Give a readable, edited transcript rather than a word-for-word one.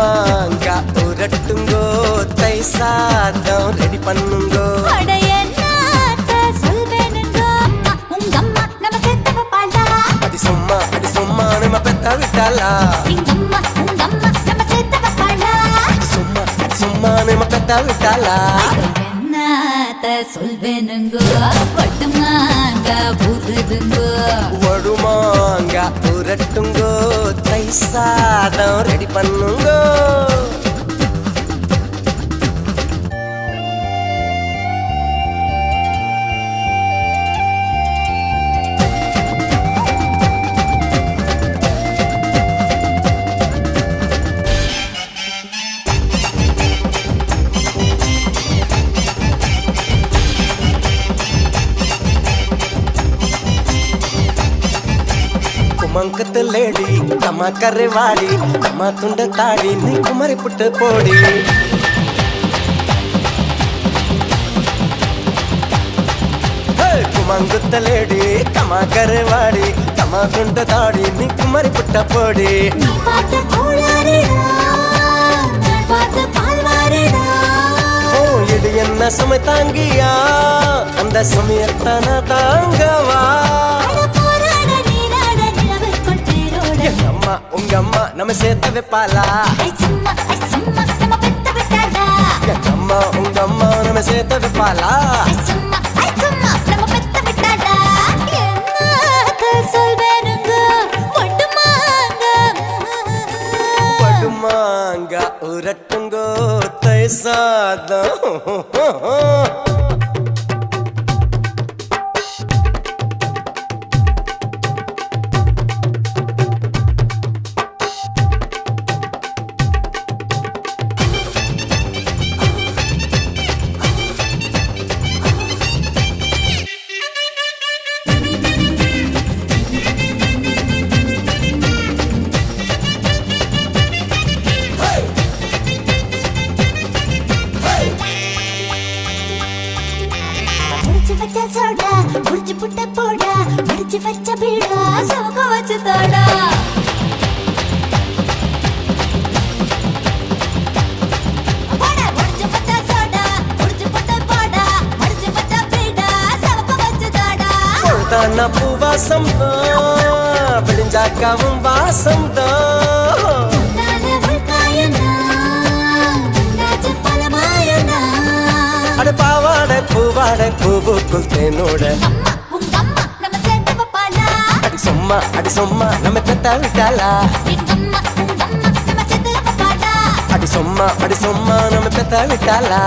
வடுமாங்கா உரட்டுங்கோ தை சாதம் ரெடி பண்ணுங்கோ அடி சும்மா நம்ம பெத்த விட்டாளா சும்மா நம்ம பெத்த விட்டாளா சொல்வேனுங்கோ வடுமாங்கா பூதுதுங்கோ வடுமாங்கா உரட்டுங்கோ தை சாதம் ரெடி பண்ணுங்கோ குமங்கத்து லேடி கம்மா கரைவாடி கம்மா துண்ட தாடி நீ குமரி புட்டு போடி குமங்குத்த லேடி கம்மா கரைவாடி கம்மா துண்ட தாடி நீ குமரி புட்ட போடி இது என்ன சுமை தாங்கியா அந்த சுமையத்தான தாங்கவா உங்க அம்மா நம்ம சேர்த்த வைப்பாளா எங்க அம்மா உங்க அம்மா நம்ம சேர்த்த வைப்பாளா வடுமாங்கா உரட்டுங்கோ தை சாதம் முடிச்சு புட்ட போடா முடிச்சு வச்ச பீடா சோக வச்சு தாடா பூவாசம் தான் விழிஞ்சாக்காவும் வாசம் தான் அட பாவாடை பூவாடை பூவுக்குள் தேனோட அடி சும்மா நம்ம பெத்த விட்டாளா அடி சும்மா நம்ம பெத்த விட்டாளா